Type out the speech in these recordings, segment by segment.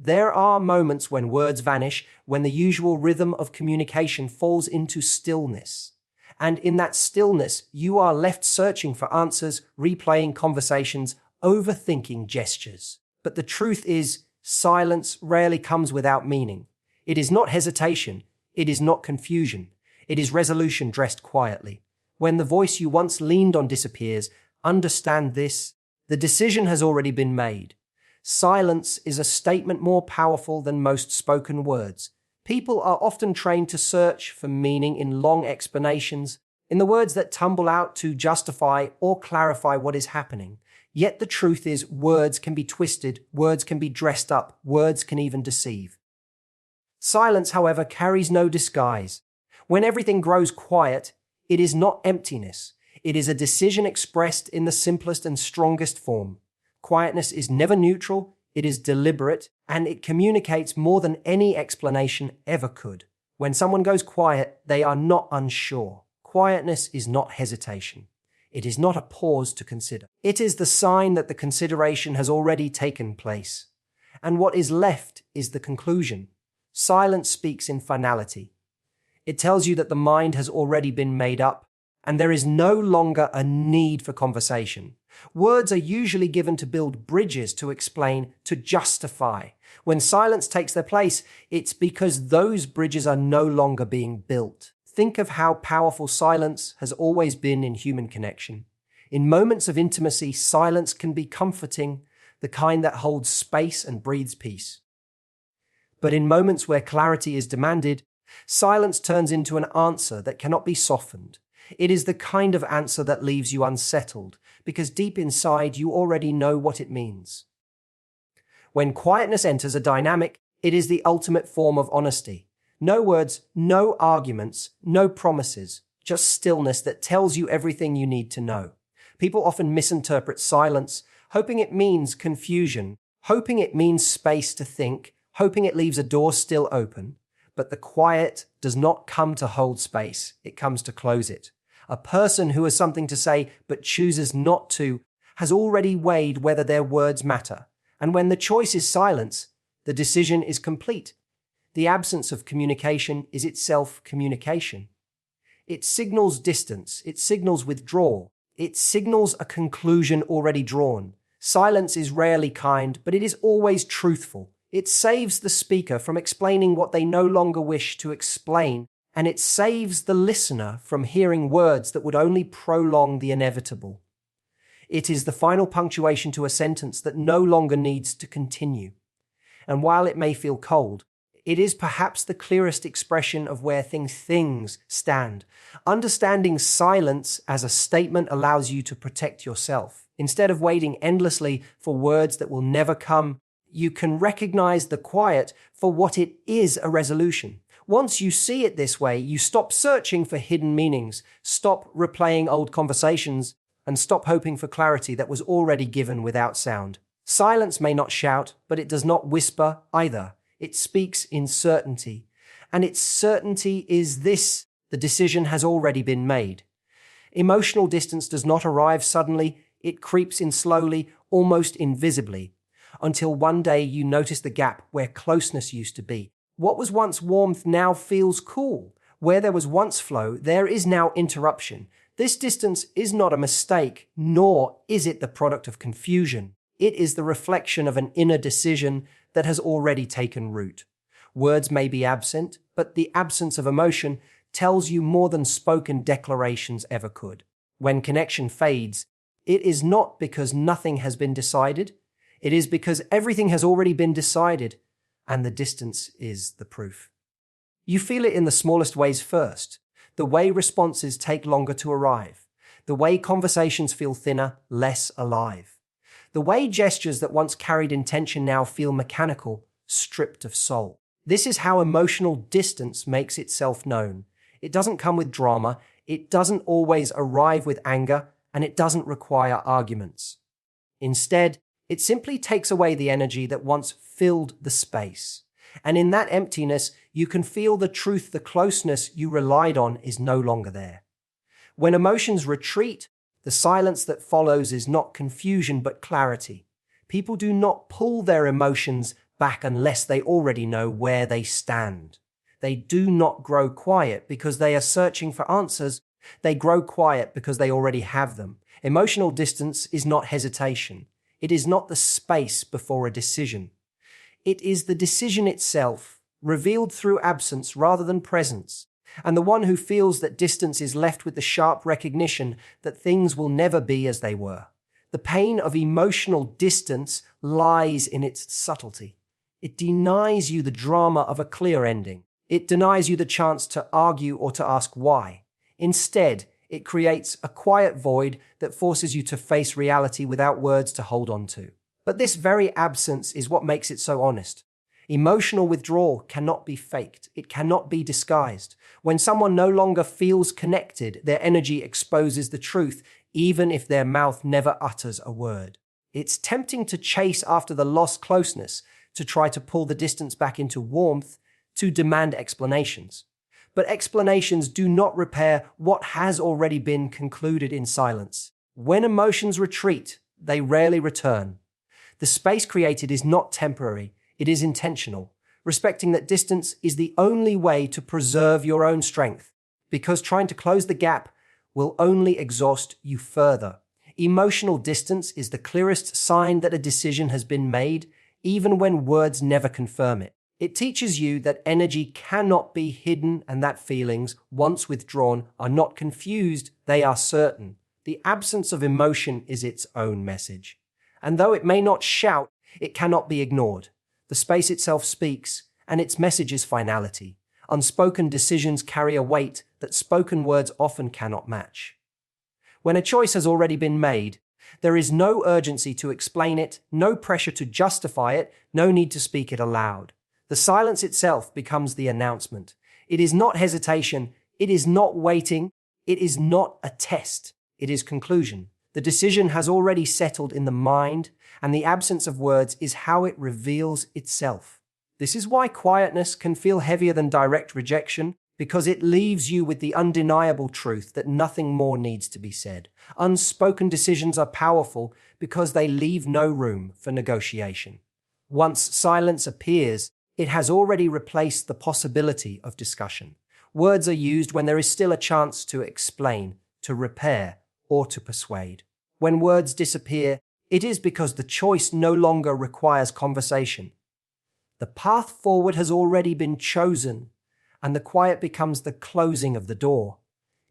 There are moments when words vanish, when the usual rhythm of communication falls into stillness. And in that stillness, you are left searching for answers, replaying conversations, overthinking gestures. But the truth is, silence rarely comes without meaning. It is not hesitation. It is not confusion. It is resolution dressed quietly. When the voice you once leaned on disappears, understand this: the decision has already been made. Silence is a statement more powerful than most spoken words. People are often trained to search for meaning in long explanations, in the words that tumble out to justify or clarify what is happening. Yet the truth is, words can be twisted, words can be dressed up, words can even deceive. Silence, however, carries no disguise. When everything grows quiet, it is not emptiness. It is a decision expressed in the simplest and strongest form. Quietness is never neutral, it is deliberate, and it communicates more than any explanation ever could. When someone goes quiet, they are not unsure. Quietness is not hesitation. It is not a pause to consider. It is the sign that the consideration has already taken place. And what is left is the conclusion. Silence speaks in finality. It tells you that the mind has already been made up, and there is no longer a need for conversation. Words are usually given to build bridges, to explain, to justify. When silence takes their place, it's because those bridges are no longer being built. Think of how powerful silence has always been in human connection. In moments of intimacy, silence can be comforting, the kind that holds space and breathes peace. But in moments where clarity is demanded, silence turns into an answer that cannot be softened. It is the kind of answer that leaves you unsettled, because deep inside you already know what it means. When quietness enters a dynamic, it is the ultimate form of honesty. No words, no arguments, no promises, just stillness that tells you everything you need to know. People often misinterpret silence, hoping it means confusion, hoping it means space to think, hoping it leaves a door still open. But the quiet does not come to hold space, it comes to close it. A person who has something to say but chooses not to has already weighed whether their words matter. And when the choice is silence, the decision is complete. The absence of communication is itself communication. It signals distance, it signals withdrawal, it signals a conclusion already drawn. Silence is rarely kind, but it is always truthful. It saves the speaker from explaining what they no longer wish to explain, and it saves the listener from hearing words that would only prolong the inevitable. It is the final punctuation to a sentence that no longer needs to continue. And while it may feel cold, it is perhaps the clearest expression of where things stand. Understanding silence as a statement allows you to protect yourself. Instead of waiting endlessly for words that will never come, you can recognize the quiet for what it is: a resolution. Once you see it this way, you stop searching for hidden meanings, stop replaying old conversations, and stop hoping for clarity that was already given without sound. Silence may not shout, but it does not whisper either. It speaks in certainty. And its certainty is this: the decision has already been made. Emotional distance does not arrive suddenly, it creeps in slowly, almost invisibly, until one day you notice the gap where closeness used to be. What was once warmth now feels cool. Where there was once flow, there is now interruption. This distance is not a mistake, nor is it the product of confusion. It is the reflection of an inner decision that has already taken root. Words may be absent, but the absence of emotion tells you more than spoken declarations ever could. When connection fades, it is not because nothing has been decided. It is because everything has already been decided, and the distance is the proof. You feel it in the smallest ways first, the way responses take longer to arrive, the way conversations feel thinner, less alive, the way gestures that once carried intention now feel mechanical, stripped of soul. This is how emotional distance makes itself known. It doesn't come with drama, it doesn't always arrive with anger, and it doesn't require arguments. Instead, it simply takes away the energy that once filled the space. And in that emptiness, you can feel the truth: the closeness you relied on is no longer there. When emotions retreat, the silence that follows is not confusion but clarity. People do not pull their emotions, back unless they already know where they stand. They do not grow quiet because they are searching for answers. They grow quiet because they already have them. Emotional distance is not hesitation. It is not the space before a decision. It is the decision itself, revealed through absence rather than presence. And the one who feels that distance is left with the sharp recognition that things will never be as they were. The pain of emotional distance lies in its subtlety. It denies you the drama of a clear ending. It denies you the chance to argue or to ask why. Instead, it creates a quiet void that forces you to face reality without words to hold on to. But this very absence is what makes it so honest. Emotional withdrawal cannot be faked. It cannot be disguised. When someone no longer feels connected, their energy exposes the truth, even if their mouth never utters a word. It's tempting to chase after the lost closeness, to try to pull the distance back into warmth, to demand explanations. But explanations do not repair what has already been concluded in silence. When emotions retreat, they rarely return. The space created is not temporary, it is intentional, respecting that distance is the only way to preserve your own strength, because trying to close the gap will only exhaust you further. Emotional distance is the clearest sign that a decision has been made, even when words never confirm it. It teaches you that energy cannot be hidden and that feelings, once withdrawn, are not confused, they are certain. The absence of emotion is its own message. And though it may not shout, it cannot be ignored. The space itself speaks, and its message is finality. Unspoken decisions carry a weight that spoken words often cannot match. When a choice has already been made, there is no urgency to explain it, no pressure to justify it, no need to speak it aloud. The silence itself becomes the announcement. It is not hesitation, it is not waiting, it is not a test, it is conclusion. The decision has already settled in the mind, and the absence of words is how it reveals itself. This is why quietness can feel heavier than direct rejection, because it leaves you with the undeniable truth that nothing more needs to be said. Unspoken decisions are powerful because they leave no room for negotiation. Once silence appears, it has already replaced the possibility of discussion. Words are used when there is still a chance to explain, to repair, or to persuade. When words disappear, it is because the choice no longer requires conversation. The path forward has already been chosen, and the quiet becomes the closing of the door.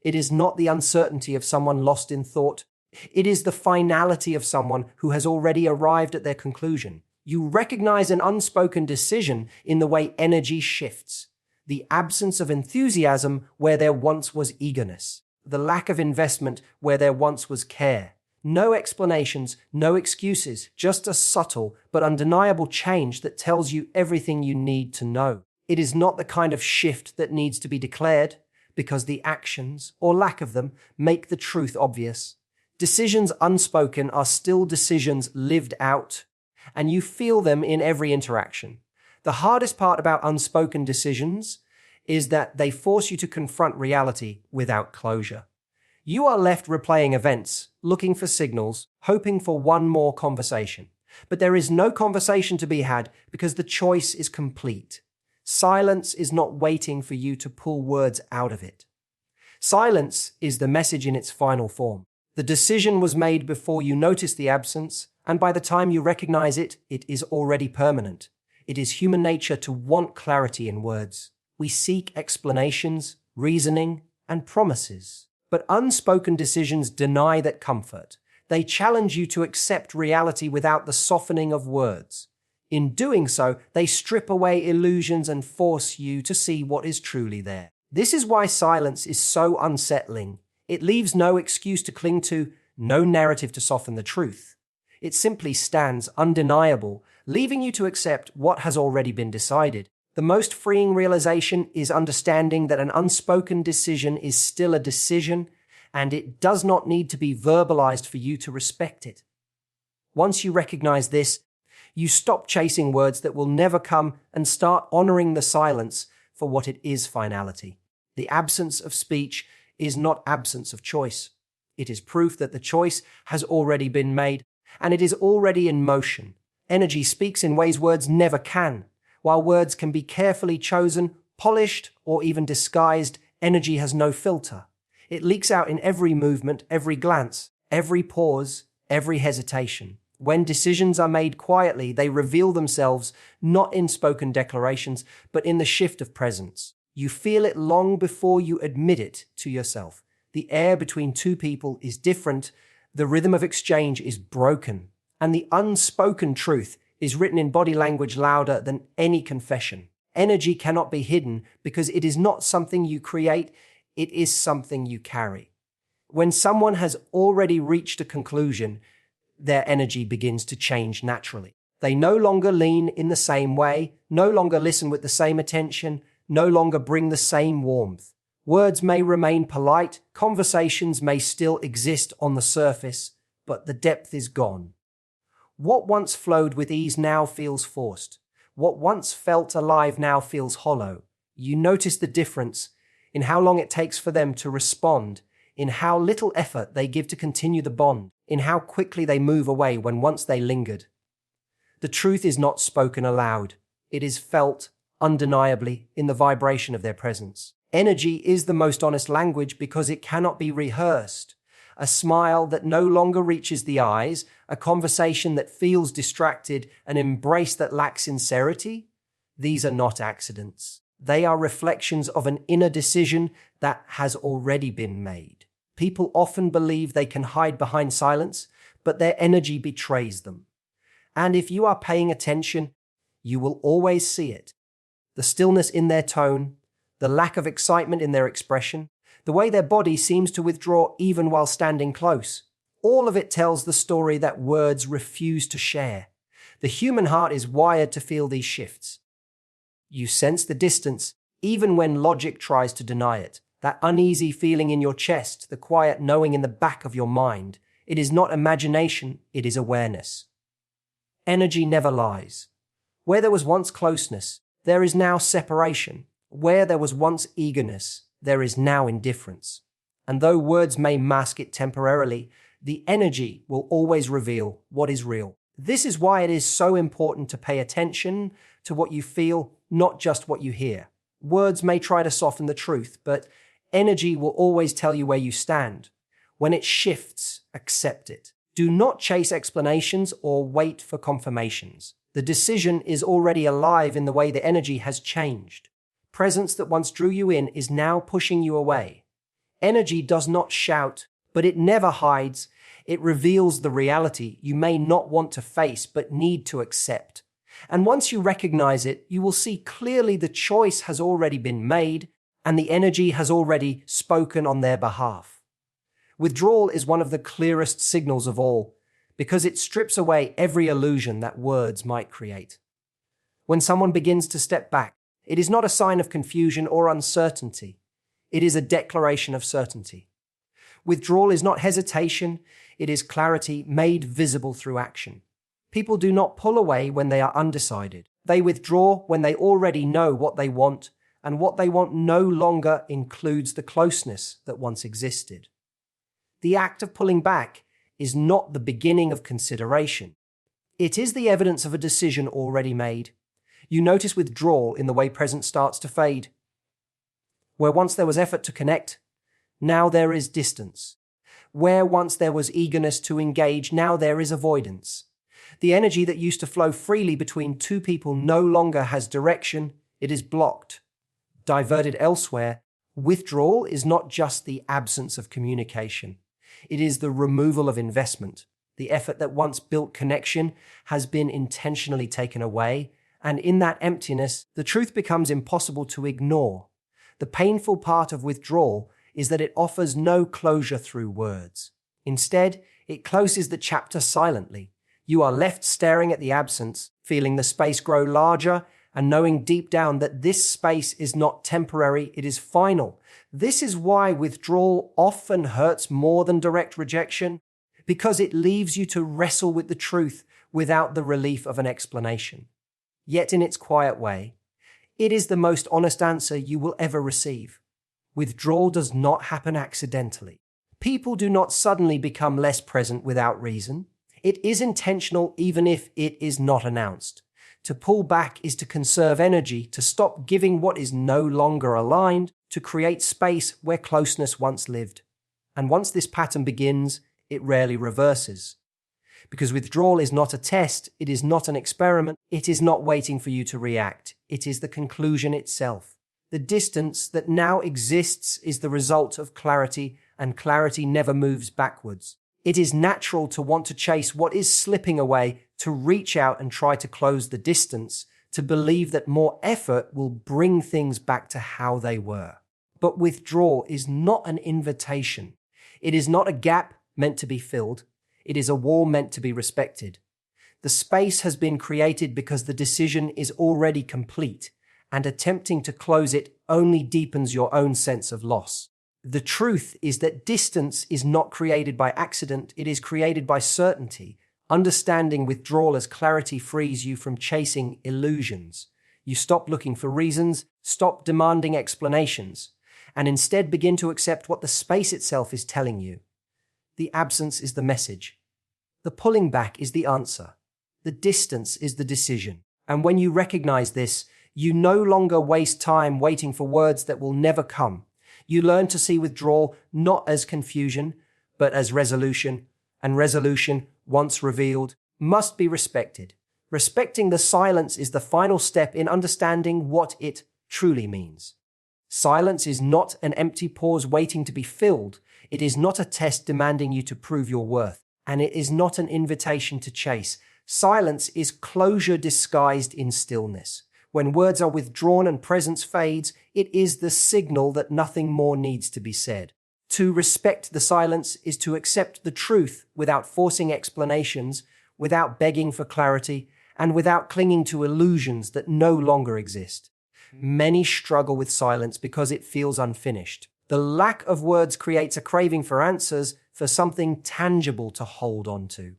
It is not the uncertainty of someone lost in thought. It is the finality of someone who has already arrived at their conclusion. You recognize an unspoken decision in the way energy shifts, the absence of enthusiasm where there once was eagerness, the lack of investment where there once was care. No explanations, no excuses, just a subtle but undeniable change that tells you everything you need to know. It is not the kind of shift that needs to be declared, because the actions, or lack of them, make the truth obvious. Decisions unspoken are still decisions lived out, and you feel them in every interaction. The hardest part about unspoken decisions is that they force you to confront reality without closure. You are left replaying events, looking for signals, hoping for one more conversation. But there is no conversation to be had because the choice is complete. Silence is not waiting for you to pull words out of it. Silence is the message in its final form. The decision was made before you notice the absence, and by the time you recognize it, it is already permanent. It is human nature to want clarity in words. We seek explanations, reasoning, and promises. But unspoken decisions deny that comfort. They challenge you to accept reality without the softening of words. In doing so, they strip away illusions and force you to see what is truly there. This is why silence is so unsettling. It leaves no excuse to cling to, no narrative to soften the truth. It simply stands undeniable, leaving you to accept what has already been decided. The most freeing realization is understanding that an unspoken decision is still a decision, and it does not need to be verbalized for you to respect it. Once you recognize this, you stop chasing words that will never come and start honoring the silence for what it is: finality. The absence of speech is not absence of choice. It is proof that the choice has already been made, and it is already in motion. Energy speaks in ways words never can. While words can be carefully chosen, polished, or even disguised, energy has no filter. It leaks out in every movement, every glance, every pause, every hesitation. When decisions are made quietly, they reveal themselves not in spoken declarations, but in the shift of presence. You feel it long before you admit it to yourself. The air between two people is different, the rhythm of exchange is broken, and the unspoken truth is written in body language louder than any confession. Energy cannot be hidden because it is not something you create, it is something you carry. When someone has already reached a conclusion, their energy begins to change naturally. They no longer lean in the same way, no longer listen with the same attention, no longer bring the same warmth. Words may remain polite, conversations may still exist on the surface, but the depth is gone. What once flowed with ease now feels forced. What once felt alive now feels hollow. You notice the difference in how long it takes for them to respond, in how little effort they give to continue the bond, in how quickly they move away when once they lingered. The truth is not spoken aloud. It is felt, undeniably, in the vibration of their presence. Energy is the most honest language because it cannot be rehearsed. A smile that no longer reaches the eyes, a conversation that feels distracted, an embrace that lacks sincerity, these are not accidents. They are reflections of an inner decision that has already been made. People often believe they can hide behind silence, but their energy betrays them. And if you are paying attention, you will always see it. The stillness in their tone, the lack of excitement in their expression, the way their body seems to withdraw even while standing close. All of it tells the story that words refuse to share. The human heart is wired to feel these shifts. You sense the distance, even when logic tries to deny it. That uneasy feeling in your chest, the quiet knowing in the back of your mind. It is not imagination, it is awareness. Energy never lies. Where there was once closeness, there is now separation. Where there was once eagerness, there is now indifference. And though words may mask it temporarily, the energy will always reveal what is real. This is why it is so important to pay attention to what you feel, not just what you hear. Words may try to soften the truth, but energy will always tell you where you stand. When it shifts, accept it. Do not chase explanations or wait for confirmations. The decision is already alive in the way the energy has changed. Presence that once drew you in is now pushing you away. Energy does not shout, but it never hides. It reveals the reality you may not want to face but need to accept. And once you recognize it, you will see clearly the choice has already been made and the energy has already spoken on their behalf. Withdrawal is one of the clearest signals of all because it strips away every illusion that words might create. When someone begins to step back, it is not a sign of confusion or uncertainty. It is a declaration of certainty. Withdrawal is not hesitation, it is clarity made visible through action. People do not pull away when they are undecided. They withdraw when they already know what they want, and what they want no longer includes the closeness that once existed. The act of pulling back is not the beginning of consideration. It is the evidence of a decision already made. You notice withdrawal in the way presence starts to fade. Where once there was effort to connect, now there is distance. Where once there was eagerness to engage, now there is avoidance. The energy that used to flow freely between two people no longer has direction, it is blocked, diverted elsewhere. Withdrawal is not just the absence of communication. It is the removal of investment. The effort that once built connection has been intentionally taken away, and in that emptiness, the truth becomes impossible to ignore. The painful part of withdrawal is that it offers no closure through words. Instead, it closes the chapter silently. You are left staring at the absence, feeling the space grow larger, and knowing deep down that this space is not temporary, it is final. This is why withdrawal often hurts more than direct rejection, because it leaves you to wrestle with the truth without the relief of an explanation. Yet in its quiet way, it is the most honest answer you will ever receive. Withdrawal does not happen accidentally. People do not suddenly become less present without reason. It is intentional even if it is not announced. To pull back is to conserve energy, to stop giving what is no longer aligned, to create space where closeness once lived. And once this pattern begins, it rarely reverses. Because withdrawal is not a test, it is not an experiment, it is not waiting for you to react. It is the conclusion itself. The distance that now exists is the result of clarity, and clarity never moves backwards. It is natural to want to chase what is slipping away, to reach out and try to close the distance, to believe that more effort will bring things back to how they were. But withdrawal is not an invitation. It is not a gap meant to be filled. It is a wall meant to be respected. The space has been created because the decision is already complete, and attempting to close it only deepens your own sense of loss. The truth is that distance is not created by accident, it is created by certainty. Understanding withdrawal as clarity frees you from chasing illusions. You stop looking for reasons, stop demanding explanations, and instead begin to accept what the space itself is telling you. The absence is the message. The pulling back is the answer. The distance is the decision. And when you recognize this, you no longer waste time waiting for words that will never come. You learn to see withdrawal not as confusion, but as resolution, and resolution, once revealed, must be respected. Respecting the silence is the final step in understanding what it truly means. Silence is not an empty pause waiting to be filled. It is not a test demanding you to prove your worth, and it is not an invitation to chase. Silence is closure disguised in stillness. When words are withdrawn and presence fades, it is the signal that nothing more needs to be said. To respect the silence is to accept the truth without forcing explanations, without begging for clarity, and without clinging to illusions that no longer exist. Many struggle with silence because it feels unfinished. The lack of words creates a craving for answers, for something tangible to hold on to.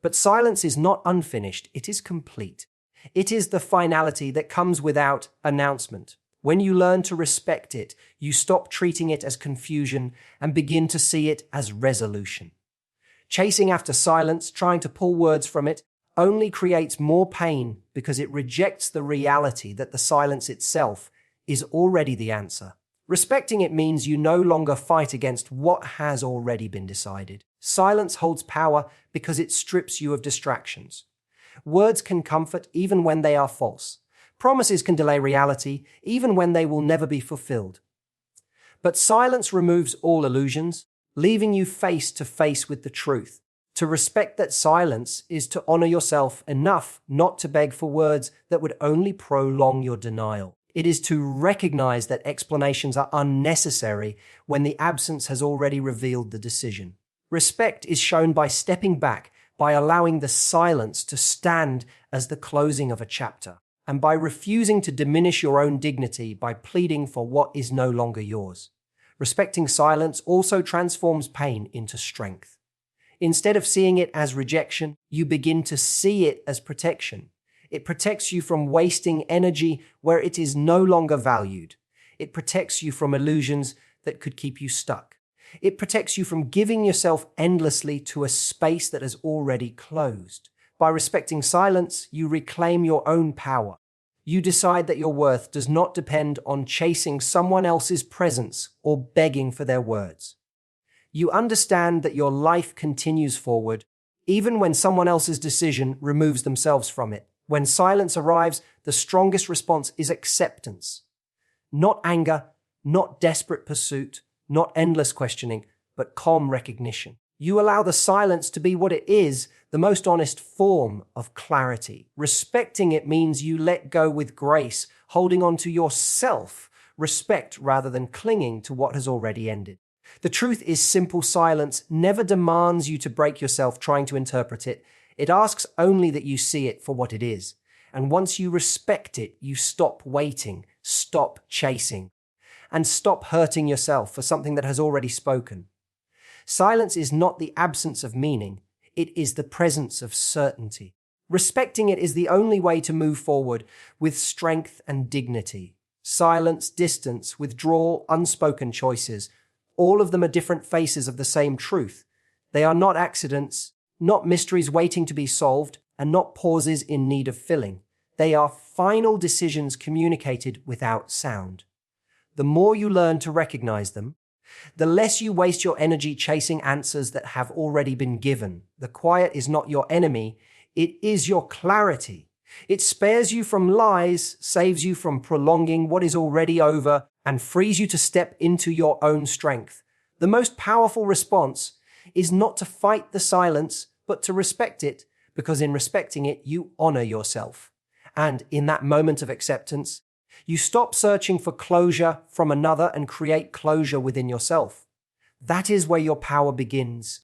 But silence is not unfinished, it is complete. It is the finality that comes without announcement. When you learn to respect it, you stop treating it as confusion and begin to see it as resolution. Chasing after silence, trying to pull words from it, only creates more pain because it rejects the reality that the silence itself is already the answer. Respecting it means you no longer fight against what has already been decided. Silence holds power because it strips you of distractions. Words can comfort even when they are false. Promises can delay reality even when they will never be fulfilled. But silence removes all illusions, leaving you face to face with the truth. To respect that silence is to honor yourself enough not to beg for words that would only prolong your denial. It is to recognize that explanations are unnecessary when the absence has already revealed the decision. Respect is shown by stepping back, by allowing the silence to stand as the closing of a chapter, and by refusing to diminish your own dignity by pleading for what is no longer yours. Respecting silence also transforms pain into strength. Instead of seeing it as rejection, you begin to see it as protection. It protects you from wasting energy where it is no longer valued. It protects you from illusions that could keep you stuck. It protects you from giving yourself endlessly to a space that has already closed. By respecting silence, you reclaim your own power. You decide that your worth does not depend on chasing someone else's presence or begging for their words. You understand that your life continues forward, even when someone else's decision removes themselves from it. When silence arrives, the strongest response is acceptance. Not anger, not desperate pursuit, not endless questioning, but calm recognition. You allow the silence to be what it is, the most honest form of clarity. Respecting it means you let go with grace, holding on to yourself, respect rather than clinging to what has already ended. The truth is simple silence never demands you to break yourself trying to interpret it. It asks only that you see it for what it is. And once you respect it, you stop waiting, stop chasing, and stop hurting yourself for something that has already spoken. Silence is not the absence of meaning, it is the presence of certainty. Respecting it is the only way to move forward with strength and dignity. Silence, distance, withdrawal, unspoken choices, all of them are different faces of the same truth. They are not accidents, not mysteries waiting to be solved, and not pauses in need of filling. They are final decisions communicated without sound. The more you learn to recognize them, the less you waste your energy chasing answers that have already been given. The quiet is not your enemy, it is your clarity. It spares you from lies, saves you from prolonging what is already over, and frees you to step into your own strength. The most powerful response is not to fight the silence, but to respect it, because in respecting it, you honor yourself. And in that moment of acceptance, you stop searching for closure from another and create closure within yourself. That is where your power begins.